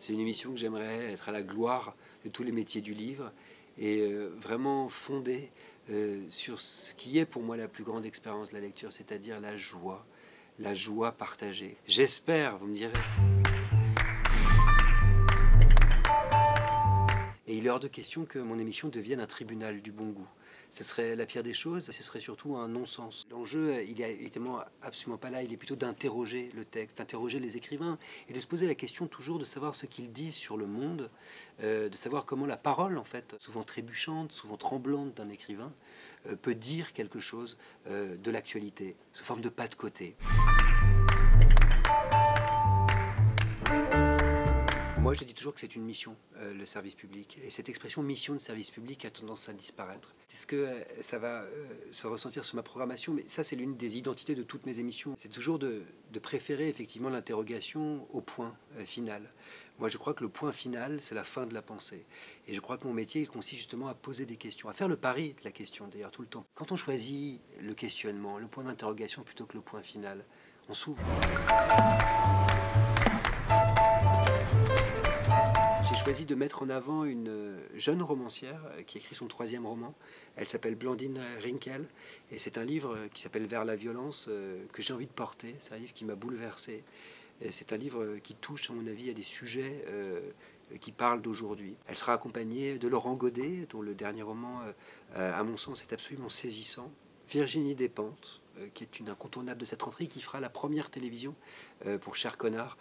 C'est une émission que j'aimerais être à la gloire de tous les métiers du livre et vraiment fondée sur ce qui est pour moi la plus grande expérience de la lecture, c'est-à-dire la joie partagée. J'espère, vous me direz. Et il est hors de question que mon émission devienne un tribunal du bon goût. Ce serait la pire des choses, ce serait surtout un non-sens. L'enjeu, il est évidemment absolument pas là, il est plutôt d'interroger le texte, d'interroger les écrivains, et de se poser la question toujours de savoir ce qu'ils disent sur le monde, de savoir comment la parole, en fait, souvent trébuchante, souvent tremblante d'un écrivain, peut dire quelque chose de l'actualité, sous forme de pas de côté. Moi, je dis toujours que c'est une mission, le service public. Et cette expression mission de service public a tendance à disparaître. Est-ce que ça va se ressentir sur ma programmation? Mais ça, c'est l'une des identités de toutes mes émissions. C'est toujours de préférer effectivement l'interrogation au point final. Moi, je crois que le point final, c'est la fin de la pensée. Et je crois que mon métier, il consiste justement à poser des questions, à faire le pari de la question, d'ailleurs, tout le temps. Quand on choisit le questionnement, le point d'interrogation plutôt que le point final, on s'ouvre. J'ai choisi de mettre en avant une jeune romancière qui écrit son 3e roman. Elle s'appelle Blandine Rinkel et c'est un livre qui s'appelle Vers la violence que j'ai envie de porter. C'est un livre qui m'a bouleversé. C'est un livre qui touche, à mon avis, à des sujets qui parlent d'aujourd'hui. Elle sera accompagnée de Laurent Godet, dont le dernier roman, à mon sens, est absolument saisissant. Virginie Despentes, qui est une incontournable de cette rentrée, qui fera la première télévision pour Cher Connard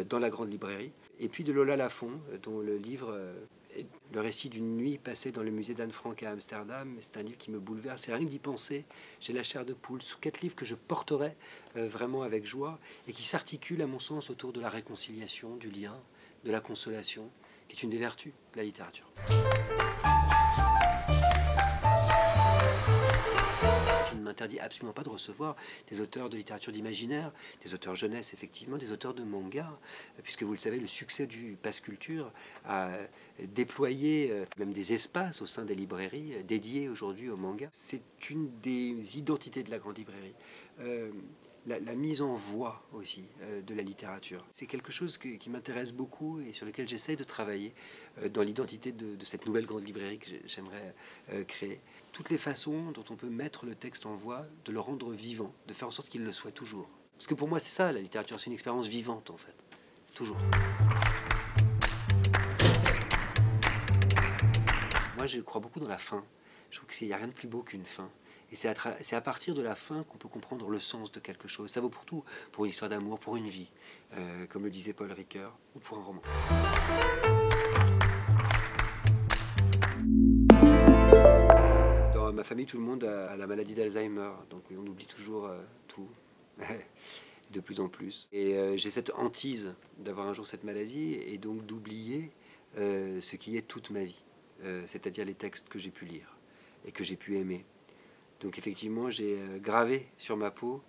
dans la grande librairie. Et puis de Lola Lafont, dont le livre est le récit d'une nuit passée dans le musée d'Anne Frank à Amsterdam. C'est un livre qui me bouleverse. C'est rien que d'y penser. J'ai la chair de poule. Sous 4 livres que je porterai vraiment avec joie et qui s'articulent, à mon sens, autour de la réconciliation, du lien, de la consolation, qui est une des vertus de la littérature. Je ne m'interdis absolument pas de recevoir des auteurs de littérature d'imaginaire, des auteurs jeunesse effectivement, des auteurs de manga, puisque vous le savez, le succès du Pass Culture a déployé même des espaces au sein des librairies dédiés aujourd'hui au manga. C'est une des identités de la grande librairie. La mise en voix aussi de la littérature. C'est quelque chose qui m'intéresse beaucoup et sur lequel j'essaie de travailler dans l'identité de cette nouvelle grande librairie que j'aimerais créer. Toutes les façons dont on peut mettre le texte en voix, de le rendre vivant, de faire en sorte qu'il le soit toujours. Parce que pour moi c'est ça la littérature, c'est une expérience vivante en fait. Toujours. Moi je crois beaucoup dans la fin. Je trouve qu'il n'y a rien de plus beau qu'une fin. Et c'est à partir de la fin qu'on peut comprendre le sens de quelque chose. Ça vaut pour tout, pour une histoire d'amour, pour une vie, comme le disait Paul Ricoeur, ou pour un roman. Dans ma famille, tout le monde a la maladie d'Alzheimer, donc on oublie toujours tout, de plus en plus. Et j'ai cette hantise d'avoir un jour cette maladie, et donc d'oublier ce qui est toute ma vie, c'est-à-dire les textes que j'ai pu lire et que j'ai pu aimer. Donc effectivement, j'ai gravé sur ma peau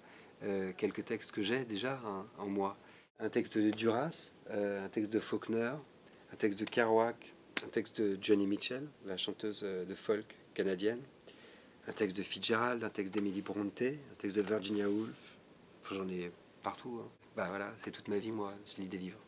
quelques textes que j'ai déjà en moi. Un texte de Duras, un texte de Faulkner, un texte de Kerouac, un texte de Joni Mitchell, la chanteuse de folk canadienne, un texte de Fitzgerald, un texte d'Emily Bronte, un texte de Virginia Woolf. Enfin, j'en ai partout. Hein. Bah voilà, c'est toute ma vie, moi, je lis des livres.